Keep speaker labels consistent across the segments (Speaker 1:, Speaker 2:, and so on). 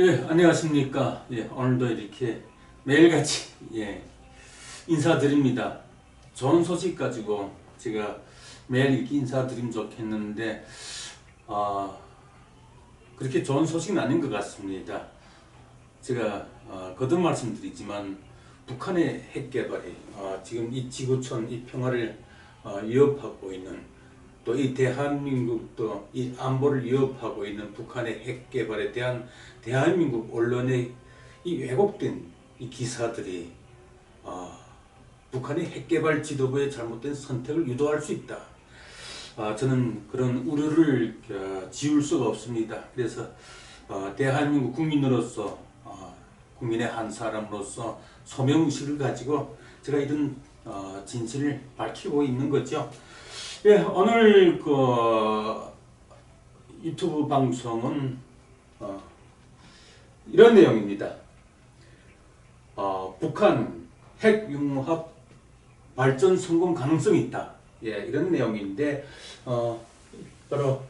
Speaker 1: 예, 안녕하십니까. 예, 오늘도 이렇게 매일같이 인사드립니다. 좋은 소식 가지고 제가 매일 이렇게 인사드리면 좋겠는데 그렇게 좋은 소식은 아닌 것 같습니다. 제가 거듭 말씀드리지만 북한의 핵개발이 지금 이 지구촌 이 평화를 위협하고 있는, 또 이 대한민국도 이 안보를 위협하고 있는 북한의 핵개발에 대한 대한민국 언론의 이 왜곡된 이 기사들이 북한의 핵개발 지도부의 잘못된 선택을 유도할 수 있다. 저는 그런 우려를 지울 수가 없습니다. 그래서 대한민국 국민으로서, 국민의 한 사람으로서 소명의식을 가지고 제가 이런 진실을 밝히고 있는 거죠. 예, 오늘 유튜브 방송은 이런 내용입니다. 북한 핵융합 발전 성공 가능성이 있다. 예, 이런 내용인데 바로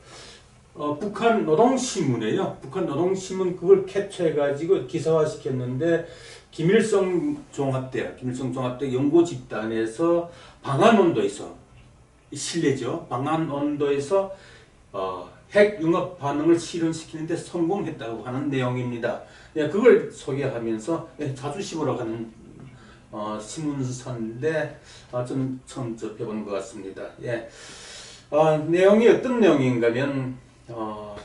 Speaker 1: 북한 노동신문이에요. 북한 노동신문 그걸 캡처해가지고 기사화시켰는데 김일성 종합대 연구집단에서 방한온도에서 실내죠. 방한온도에서 핵융합 반응을 실현시키는데 성공했다고 하는 내용입니다. 예, 그걸 소개하면서 자주심으로 가는 신문사인데 좀 처음 접해보는 것 같습니다. 예. 내용이 어떤 내용인가 하면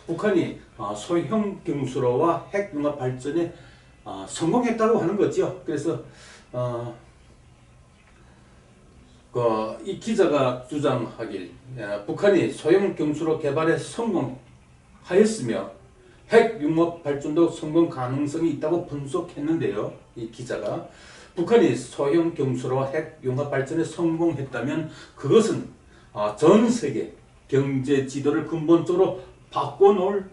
Speaker 1: 북한이 소형 경수로와 핵융합 발전에 성공했다고 하는 거죠. 그래서 이 기자가 주장하길 북한이 소형 경수로 개발에 성공하였으며 핵융합 발전도 성공 가능성이 있다고 분석했는데요. 이 기자가 북한이 소형 경수로 핵융합 발전에 성공했다면 그것은 전 세계 경제 지도를 근본적으로 바꿔놓을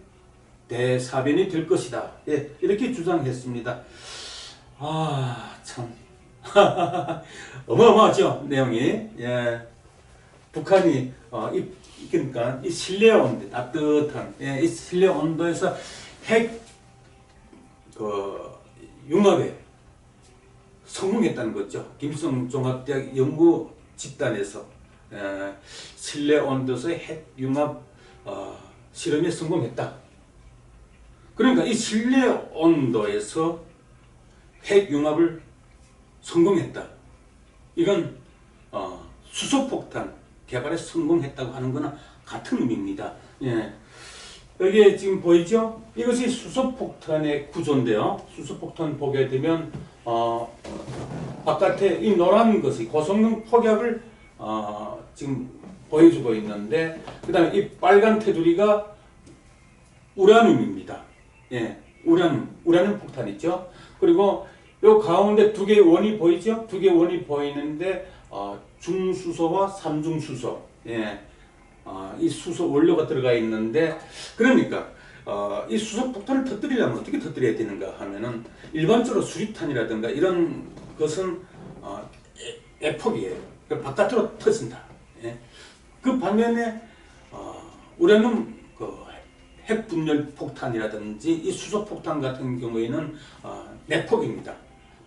Speaker 1: 대사변이 될 것이다. 예, 이렇게 주장했습니다. 참 어마어마하죠, 내용이. 예, 북한이 그러니까 이 실내 온도, 따뜻한 이 실내 온도에서 핵 융합에 성공했다는 거죠. 김일성 종합대학 연구 집단에서 실내 온도에서 핵 융합 실험에 성공했다. 그러니까 이 실내 온도에서 핵 융합을 성공했다. 이건 수소폭탄 개발에 성공했다고 하는 거나 같은 의미입니다. 예. 여기에 지금 보이죠? 이것이 수소폭탄의 구조인데요. 수소폭탄 보게 되면 바깥에 이 노란 것이 고성능 폭약을 지금 보여주고 있는데, 그 다음에 이 빨간 테두리가 우라늄입니다. 예, 우라늄 폭탄 있죠? 그리고 요 가운데 두 개의 원이 보이죠? 두 개의 원이 보이는데 중수소와 삼중수소, 이 수소 원료가 들어가 있는데, 그러니까 이 수소폭탄을 터뜨리려면 어떻게 터뜨려야 되는가 하면은 일반적으로 수리탄이라든가 이런 것은 애폭이에요. 그러니까 바깥으로 터진다. 예. 그 반면에 우라늄 핵분열 폭탄이라든지 이 수소폭탄 같은 경우에는 내폭입니다.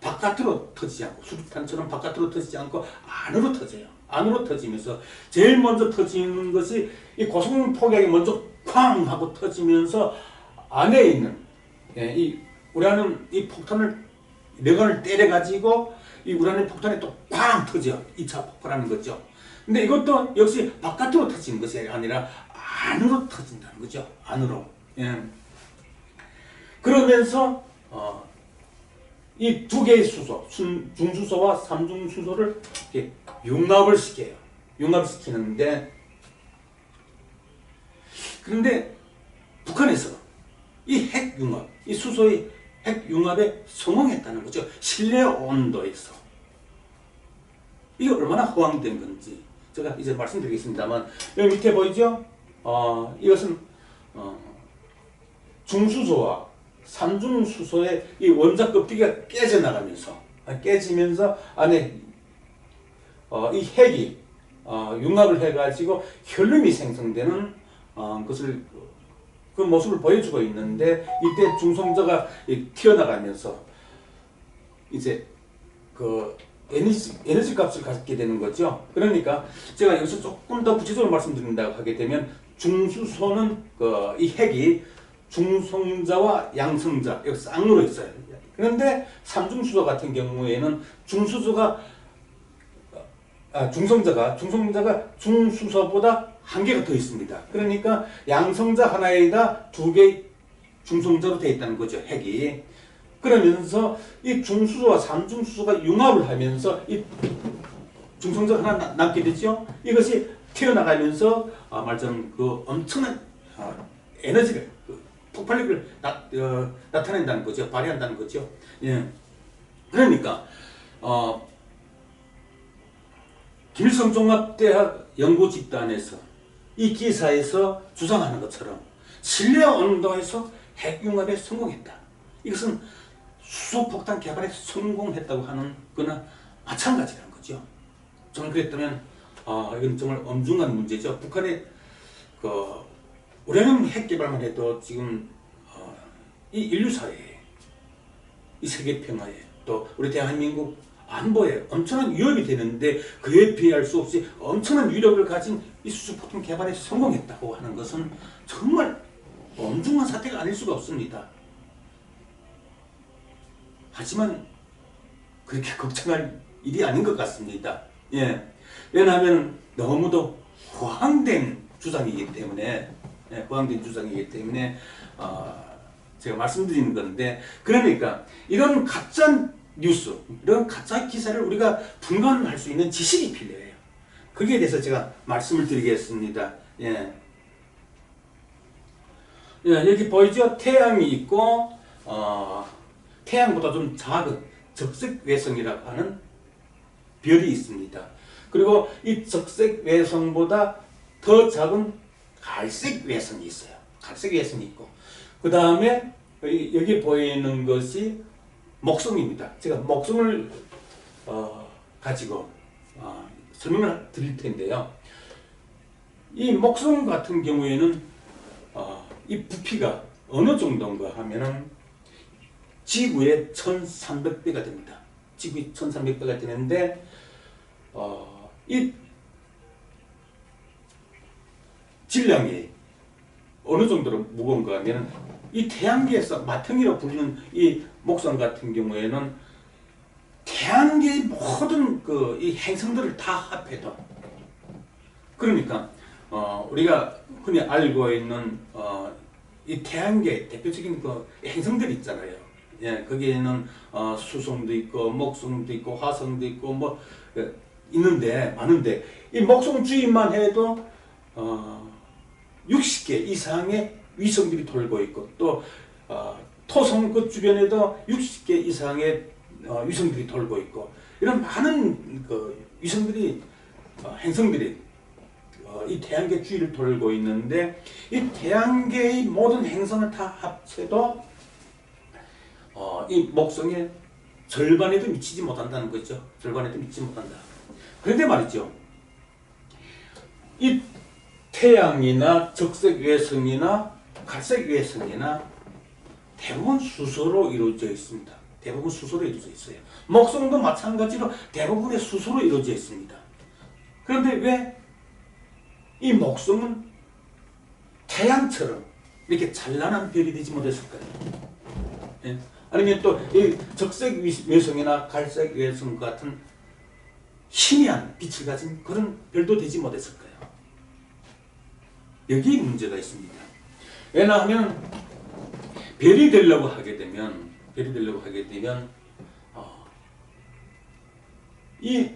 Speaker 1: 바깥으로 터지지 않고, 수류탄처럼 바깥으로 터지지 않고 안으로 터져요. 안으로 터지면서 제일 먼저 터지는 것이 이 고성능 폭약이 먼저 쾅 하고 터지면서 안에 있는 이 우라늄 이 폭탄을 레건을 때려 가지고 이 우라늄 폭탄이 또 꽝 터져 2차 폭발하는 거죠. 근데 이것도 역시 바깥으로 터지는 것이 아니라 안으로 터진다는 거죠. 안으로. 예. 그러면서 이 두 개의 수소, 중수소와 삼중수소를 이렇게 융합을 시켜요. 융합시키는데, 그런데 북한에서 이 핵융합, 이 수소의 핵융합에 성공했다는 거죠. 실내 온도에서. 이게 얼마나 허황된 건지 제가 이제 말씀드리겠습니다.만 여기 밑에 보이죠? 이것은 중수소와 삼중수소의 이 원자 껍데기가 깨지면서 안에 이 핵이 융합을 해가지고 혈륨이 생성되는 것을 그 모습을 보여주고 있는데 이때 중성자가 튀어나가면서 이제 그 에너지 값을 갖게 되는 거죠. 그러니까 제가 여기서 조금 더 구체적으로 말씀드린다고 하게 되면 중수소는 이 핵이 중성자와 양성자 여기 쌍으로 있어요. 그런데 삼중수소 같은 경우에는 중성자가 중수소보다 한 개가 더 있습니다. 그러니까 양성자 하나에다 두 개의 중성자로 되어 있다는 거죠. 핵이. 그러면서 이 중수소와 삼중수소가 융합을 하면서 이 중성자가 하나 남게 되죠. 이것이 튀어나가면서 말처럼 그 엄청난 에너지를 폭발력을 나타낸다는 거죠. 발휘한다는 거죠. 예. 그러니까 김일성종합대학 연구집단에서 이 기사에서 주장하는 것처럼 신뢰와 운동에서 핵융합에 성공했다. 이것은 수소폭탄 개발에 성공했다고 하는 거나 마찬가지라는 거죠. 저는 그랬다면 이건 정말 엄중한 문제죠. 북한의 우라늄 핵 개발만 해도 지금 이 인류 사회에, 이 세계 평화에, 또 우리 대한민국 안보에 엄청난 위협이 되는데 그에 비할 수 없이 엄청난 위력을 가진 이 수소폭탄 개발에 성공했다고 하는 것은 정말 엄중한 사태가 아닐 수가 없습니다. 하지만 그렇게 걱정할 일이 아닌 것 같습니다. 예. 왜냐하면 너무도 허황된 주장이기 때문에, 제가 말씀드리는 건데, 그러니까 이런 가짜 뉴스, 이런 가짜 기사를 우리가 분간할 수 있는 지식이 필요해요. 거기에 대해서 제가 말씀을 드리겠습니다. 예. 예, 여기 보이죠? 태양이 있고, 태양보다 좀 작은 적색외성이라고 하는 별이 있습니다. 그리고 이 적색외성보다 더 작은 갈색외성이 있어요. 갈색외성이 있고, 그 다음에 여기 보이는 것이 목성입니다. 제가 목성을 가지고 설명을 드릴 텐데요. 이 목성 같은 경우에는 이 부피가 어느 정도인가 하면은 지구의 1300배가 됩니다. 지구의 1300배가 되는데 이 질량이 어느 정도로 무거운가 하면 이 태양계에서 마탱이라고 불리는 이 목성 같은 경우에는 태양계의 모든 이 행성들을 다 합해도, 그러니까 우리가 흔히 알고 있는 이 태양계 대표적인 행성들이 있잖아요. 예, 거기에는 수성도 있고 목성도 있고 화성도 있고 뭐 있는데 많은데, 이 목성 주위만 해도 60개 이상의 위성들이 돌고 있고, 또 토성 그 주변에도 60개 이상의 위성들이 돌고 있고, 이런 많은 위성들이 행성들이 이 태양계 주위를 돌고 있는데, 이 태양계의 모든 행성을 다 합쳐도 이 목성의 절반에도 미치지 못한다는 거죠. 절반에도 미치지 못한다. 그런데 말이죠, 이 태양이나 적색외성이나 갈색외성이나 대부분 수소로 이루어져 있습니다. 대부분 수소로 이루어져 있어요. 목성도 마찬가지로 대부분의 수소로 이루어져 있습니다. 그런데 왜 이 목성은 태양처럼 이렇게 찬란한 별이 되지 못했을까요? 예? 아니면 또 이 적색외성이나 갈색외성 같은 희미한 빛을 가진 그런 별도 되지 못했을까요? 여기에 문제가 있습니다. 왜냐하면 별이 되려고 하게 되면 이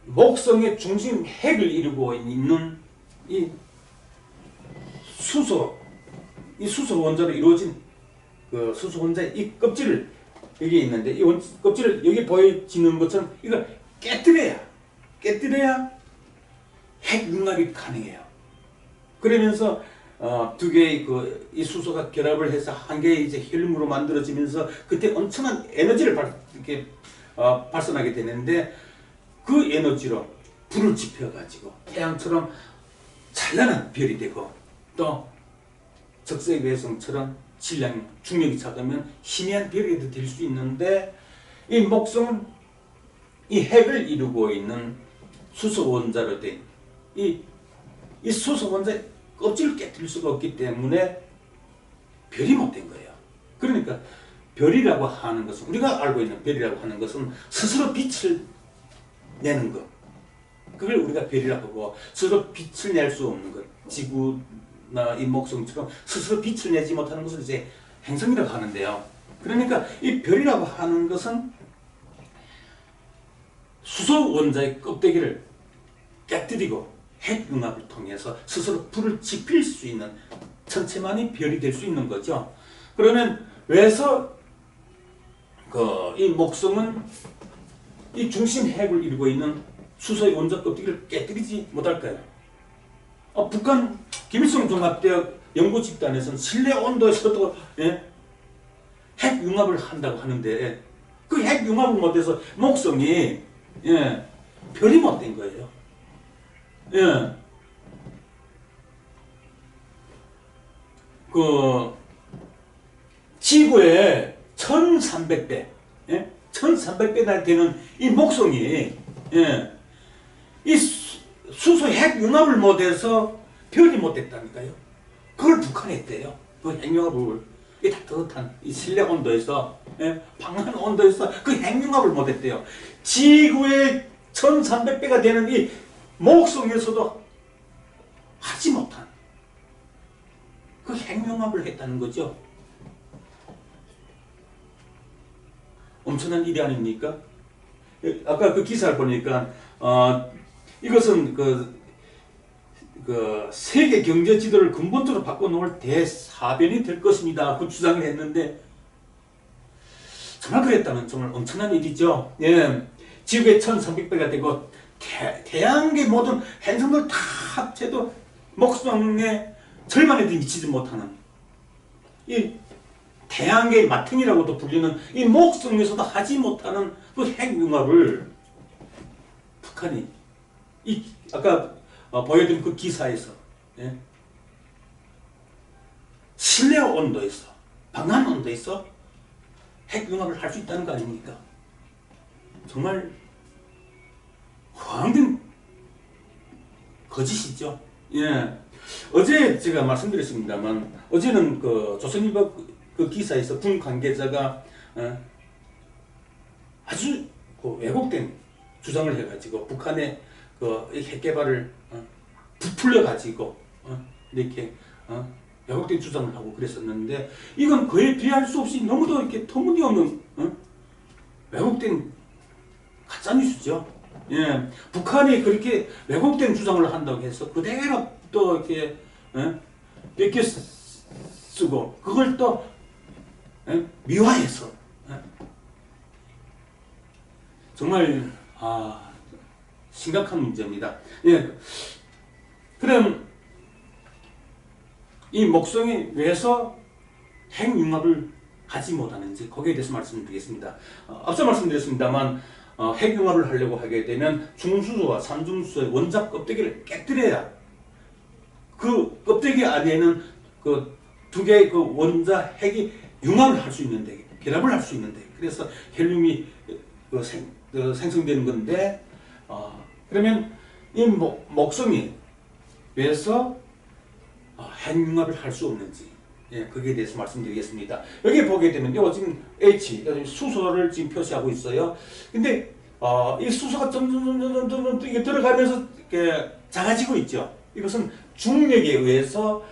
Speaker 1: 목성의 중심 핵을 이루고 있는 이 수소 원자로 이루어진 그 수소 원자의 이 껍질을, 여기 있는데 이 껍질을 여기 보여지는 것처럼 이걸 깨뜨려야 핵융합이 가능해요. 그러면서 두 개의 이 수소가 결합을 해서 한 개의 이제 헬륨으로 만들어지면서 그때 엄청난 에너지를 이렇게 발산하게 되는데, 그 에너지로 불을 지펴 가지고 태양처럼 찬란한 별이 되고, 또 적색 외성처럼 질량이 중력이 작으면 희미한 별이 될 수 있는데 이 목성은 이 핵을 이루고 있는 수소 원자로 된 이 수소 원자의 껍질을 깨뜨릴 수가 없기 때문에 별이 못 된 거예요. 그러니까 별이라고 하는 것은 우리가 알고 있는 별이라고 하는 것은 스스로 빛을 내는 것. 그걸 우리가 별이라고 하고 스스로 빛을 낼 수 없는 것. 지구나 이 목성처럼 스스로 빛을 내지 못하는 것을 이제 행성이라고 하는데요. 그러니까 이 별이라고 하는 것은 수소 원자의 껍데기를 깨뜨리고 핵융합을 통해서 스스로 불을 지필 수 있는 천체만이 별이 될 수 있는 거죠. 그러면 왜서 이 목성은 이 중심 핵을 이루고 있는 수소의 원자 껍데기를 깨뜨리지 못할까요? 북한 김일성 종합대학 연구집단에서는 실내 온도에서도 핵융합을 한다고 하는데 그 핵융합을 못해서 목성이 별이 못된 거예요. 지구의 1300배, 1300배나 되는 이 목성이, 이 수소 핵융합을 못해서 별이 못됐다니까요. 그걸 북한이 했대요. 그 핵융합을. 이 따뜻한 이 실내 온도에서, 방한 온도에서 그 핵융합을 못했대요. 지구의 1300배가 되는 이 목성에서도 하지 못한 그 핵융합을 했다는 거죠. 엄청난 일이 아닙니까? 아까 그 기사를 보니까 이것은 그 세계 경제 지도를 근본적으로 바꿔놓을 대사변이 될 것입니다. 그 주장을 했는데 정말 그랬다면 정말 엄청난 일이죠. 지구의 1300배가 되고 태양계 모든 행성들 다 합쳐도 목성의 절반에도 미치지 못하는 이 태양계의 마탱이라고도 불리는 이 목성에서도 하지 못하는 그 핵융합을 북한이 아까 보여드린 그 기사에서 실내 온도에서 방한 온도에서 핵융합을 할 수 있다는 거 아닙니까? 정말 황된 거짓이죠. 어제 제가 말씀드렸습니다만 어제는 그 조선일보 그 기사에서 군 관계자가 아주 그 왜곡된 주장을 해가지고 북한의 그 핵 개발을 부풀려 가지고 이렇게 왜곡된 주장을 하고 그랬었는데 이건 그에 비할 수 없이 너무도 이렇게 터무니없는 왜곡된 가짜 뉴스죠. 북한이 그렇게 왜곡된 주장을 한다고 해서 그대로 또 이렇게 뺏겨 쓰고 그걸 또 미화해서 정말 심각한 문제입니다. 그럼 이 목성이 왜서 핵융합을 하지 못하는지 거기에 대해서 말씀드리겠습니다. 앞서 말씀드렸습니다만 핵융합을 하려고 하게 되면 중수소와 삼중수소의 원자 껍데기를 깨뜨려야 그 껍데기 안에는 그 두 개의 그 원자 핵이 융합을 할 수 있는데 결합을 할 수 있는데 그래서 헬륨이 생성되는 건데 그러면 이 목성이 왜서 핵융합을 할 수 없는지 거기에 대해서 말씀드리겠습니다. 여기 보게 되면 이거 지금 H 수소를 지금 표시하고 있어요. 근데 이 수소가 점점 이게 들어가면서 이렇게 작아지고 있죠. 이것은 중력에 의해서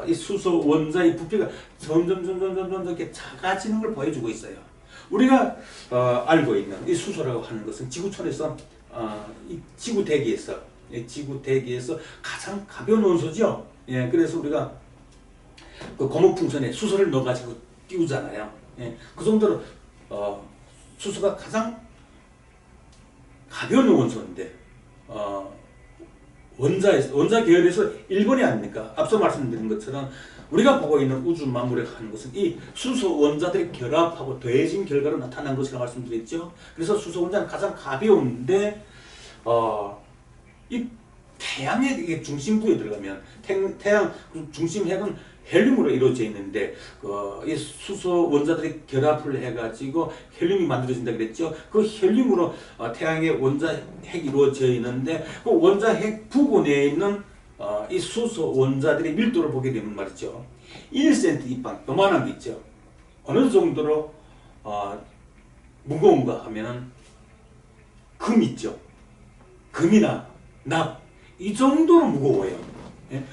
Speaker 1: 이 수소 원자의 부피가 점점 이렇게 작아지는 걸 보여주고 있어요. 우리가 알고 있는 이 수소라고 하는 것은 지구촌에서 이 지구 대기에서 가장 가벼운 원소죠. 그래서 우리가 그 고무풍선에 수소를 넣어가지고 띄우잖아요. 그 정도로 수소가 가장 가벼운 원소인데 원자 계열에서 1번이 아닙니까? 앞서 말씀드린 것처럼 우리가 보고 있는 우주 만물에 하는 것은 이 수소 원자들이 결합하고 더해진 결과로 나타난 것이라고 말씀드렸죠. 그래서 수소 원자는 가장 가벼운데 이 태양의 중심부에 들어가면 태양 중심 핵은 헬륨으로 이루어져 있는데 이 수소 원자들이 결합을 해가지고 헬륨이 만들어진다 그랬죠. 그 헬륨으로 태양의 원자핵이 이루어져 있는데 그 원자핵 부근에 있는 이 수소 원자들의 밀도를 보게 되면 말이죠. 1cm 입방 요만한 게 있죠. 어느 정도로 무거운가 하면은 금 있죠. 금이나 납 이 정도로 무거워요. 예?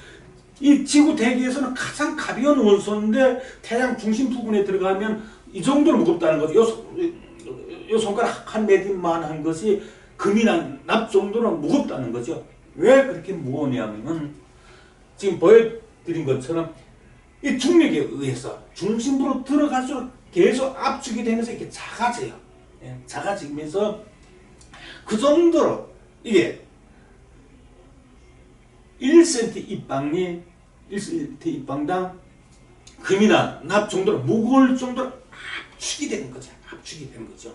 Speaker 1: 이 지구 대기에서는 가장 가벼운 원소인데 태양 중심 부분에 들어가면 이 정도로 무겁다는 거죠. 요 손가락 한 매듭만한 것이 금이나 납 정도로 무겁다는 거죠. 왜 그렇게 무거우냐면은 지금 보여드린 것처럼 이 중력에 의해서 중심부로 들어갈수록 계속 압축이 되면서 이렇게 작아져요. 예, 작아지면서 그 정도로 이게 1cm 입방이 1cm 입방당 금이나 납 정도로 무거울 정도로 압축이 되는 거죠. 압축이 되는 거죠.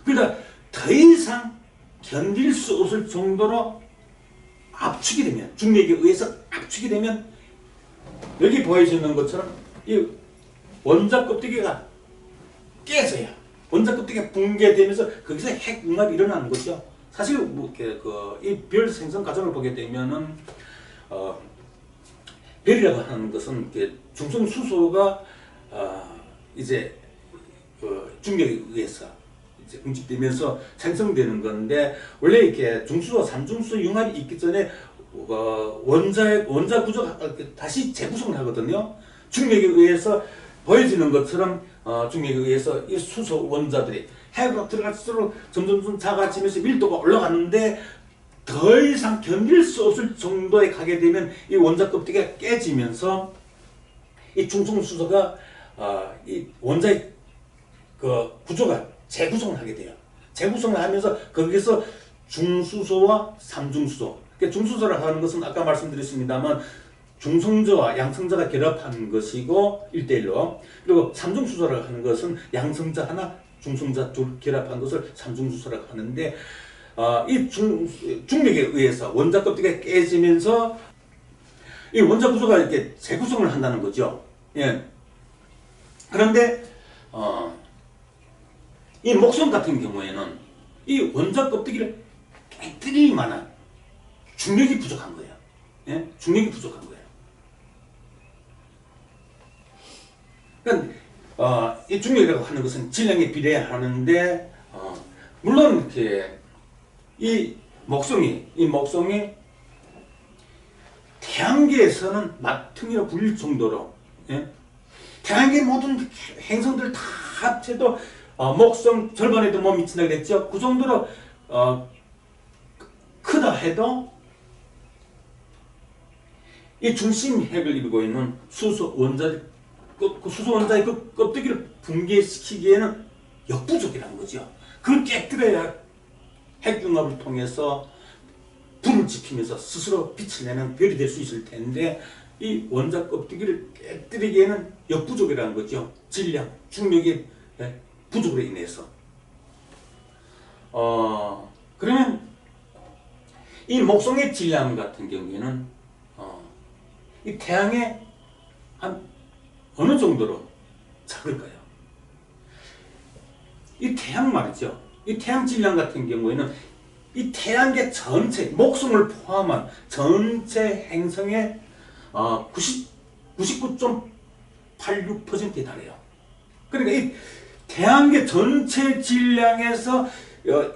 Speaker 1: 그러니까 더 이상 견딜 수 없을 정도로 압축이 되면 중력에 의해서 압축이 되면 여기 보여지는 것처럼 이 원자 껍데기가 깨져요. 원자 껍데기가 붕괴되면서 거기서 핵융합이 일어나는 거죠. 사실 이 별 생성 과정을 보게 되면은 별이라고 하는 것은 중성 수소가 이제 중력에 의해서 이제 응집되면서 생성되는 건데 원래 이렇게 중수소, 삼중수소 융합이 있기 전에 원자 구조가 다시 재구성을 하거든요. 중력에 의해서 보여지는 것처럼 중력에 의해서 이 수소 원자들이 핵으로 들어갈수록 점점 작아지면서 밀도가 올라가는데 더 이상 견딜 수 없을 정도에 가게 되면 이 원자 껍데기가 깨지면서 이 중성수소가 이 원자의 그 구조가 재구성을 하게 돼요. 재구성을 하면서 거기서 중수소와 삼중수소. 그러니까 중수소라고 하는 것은 아까 말씀드렸습니다만 중성자와 양성자가 결합한 것이고 1대1로 그리고 삼중수소라고 하는 것은 양성자 하나 중성자 둘 결합한 것을 삼중수소라고 하는데 이 중력에 의해서 원자 껍데기가 깨지면서 이 원자 구조가 이렇게 재구성을 한다는 거죠. 예. 그런데 이 목성 같은 경우에는 이 원자 껍데기를 깨뜨릴 만한 중력이 부족한 거예요. 예? 중력이 부족한 거예요. 그러니까 이 중력이라고 하는 것은 질량에 비례하는데 물론 이렇게 이 목성이 태양계에서는 마퉁이라 불릴 정도로 예? 태양계 모든 행성들 다 합쳐도 목성 절반에도 못 미친다 그랬죠. 그 정도로 크다 해도 이 중심핵을 이루고 있는 수소 원자의 그 껍데기를 붕괴시키기에는 역부족이라는 거죠. 그걸 깨뜨려야 핵융합을 통해서 불을 지피면서 스스로 빛을 내는 별이 될 수 있을 텐데 이 원자 껍데기를 깨뜨리기에는 역부족이라는 거죠. 질량, 중력의 부족으로 인해서. 그러면 이 목성의 질량 같은 경우에는 이 태양의 한 어느 정도로 작을까요? 이 태양 말이죠. 이 태양 질량 같은 경우에는 이 태양계 전체, 목성을 포함한 전체 행성의 99.86%에 달해요. 그러니까 이 태양계 전체 질량에서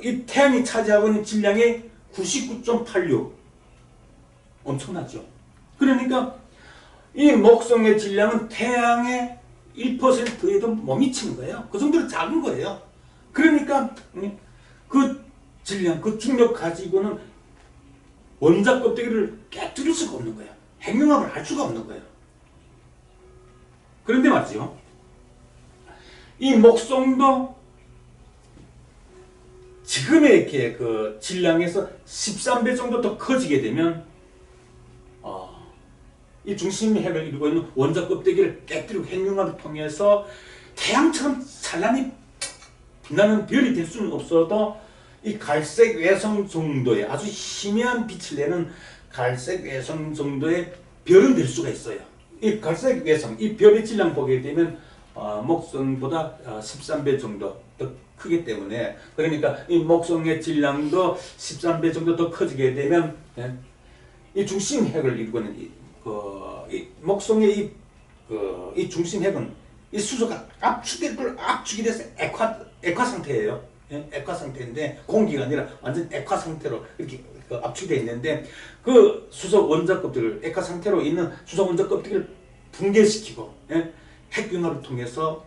Speaker 1: 이 태양이 차지하고 있는 질량의 99.86 엄청나죠. 그러니까 이 목성의 질량은 태양의 1%에도 못 미치는 거예요. 그 정도로 작은 거예요. 그러니까 그 질량, 그 중력 가지고는 원자 껍데기를 깨뜨릴 수가 없는 거예요. 핵융합을 할 수가 없는 거예요. 그런데 말이죠. 이 목성도 지금의 이렇게 그 질량에서 13배 정도 더 커지게 되면 이 중심핵을 이루고 있는 원자 껍데기를 깨뜨리고 핵융합을 통해서 태양처럼 찬란히 빛나는 별이 될 수는 없어도 이 갈색 외성 정도의 아주 희미한 빛을 내는 갈색 외성 정도의 별은 될 수가 있어요. 이 갈색 외성, 이 별의 질량 보게 되면 목성보다 13배 정도 더 크기 때문에, 그러니까 이 목성의 질량도 13배 정도 더 커지게 되면, 예, 이 중심핵을 이루는 이 목성의 이 중심핵은 이 수소가 압축이 돼서 액화 상태예요. 예? 액화 상태인데 공기가 아니라 완전 액화 상태로 이렇게 압축이 되어 있는데, 그 수소 원자 껍질을, 액화 상태로 있는 수소 원자 껍질을 붕괴시키고, 예? 핵융합을 통해서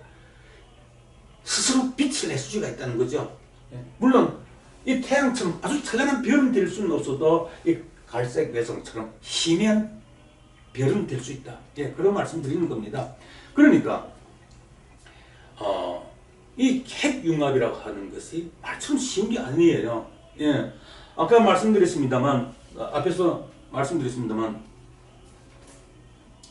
Speaker 1: 스스로 빛을 낼 수가 있다는 거죠. 예? 물론 이 태양처럼 아주 찬란한 별은 될 수는 없어도 이 갈색 외성처럼 희미한 별은 될 수 있다. 예, 그런 말씀 드리는 겁니다. 그러니까 이 핵융합이라고 하는 것이 말처럼 쉬운 게 아니에요. 예, 아까 말씀드렸습니다만, 앞에서 말씀드렸습니다만,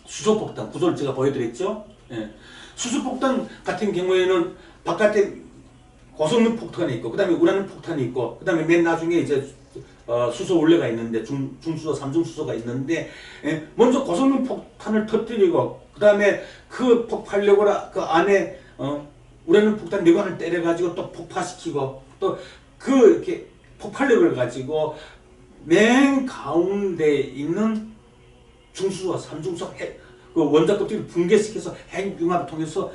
Speaker 1: 수소폭탄 구조를 제가 보여드렸죠. 예, 수소폭탄 같은 경우에는 바깥에 고성능 폭탄이 있고, 그 다음에 우라늄 폭탄이 있고, 그 다음에 맨 나중에 이제 수소 원래가 있는데, 중수소, 삼중수소가 있는데, 예, 먼저 고성능 폭탄을 터뜨리고, 그 다음에 그 폭발력으로 그 안에 우라늄 폭탄 내관을 때려가지고 또 폭파시키고, 또 그 이렇게 폭발력을 가지고 맨 가운데 있는 중수소와 삼중수소 그 원자 껍질을 붕괴시켜서 핵융합을 통해서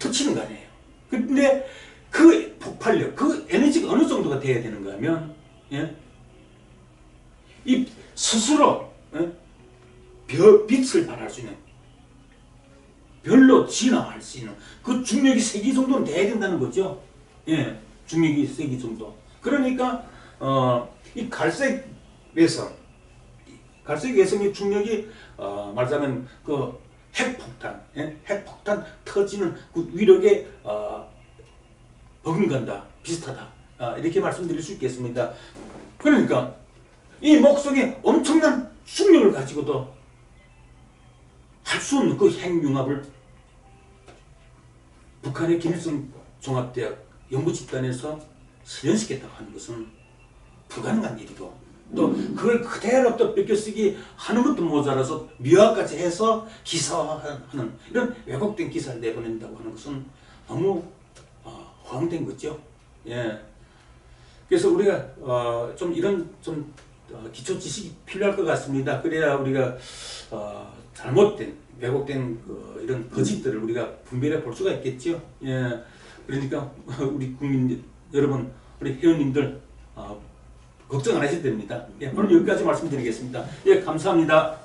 Speaker 1: 터치는 거 아니에요. 근데 그 폭발력, 그 에너지가 어느 정도가 돼야 되는가 하면, 예? 이 스스로, 예? 빛을 발할 수 있는, 별로 진화할 수 있는 그 중력이 세기 정도는 돼야 된다는 거죠. 예, 중력이 세기 정도. 그러니까 이 갈색 외성의 중력이 말하자면 그 핵폭탄, 예? 핵폭탄 터지는 그 위력에 버금간다, 비슷하다, 이렇게 말씀드릴 수 있겠습니다. 그러니까 이 목성이 엄청난 중력을 가지고도 할 수 없는 그 핵융합을 북한의 김일성 종합대학 연구집단에서 실현시켰다고 하는 것은 불가능한 일이고, 또 그걸 그대로 또 뺏겨쓰기 하는 것도 모자라서 미화까지 해서 기사화하는 이런 왜곡된 기사를 내보낸다고 하는 것은 너무 허황된 거죠. 예. 그래서 우리가 좀 이런 좀 기초 지식이 필요할 것 같습니다. 그래야 우리가 잘못된, 왜곡된 이런 거짓들을 우리가 분별해 볼 수가 있겠죠. 예. 그러니까 우리 국민 여러분, 우리 회원님들 걱정 안 하셔도 됩니다. 예, 오늘 여기까지 말씀드리겠습니다. 예, 감사합니다.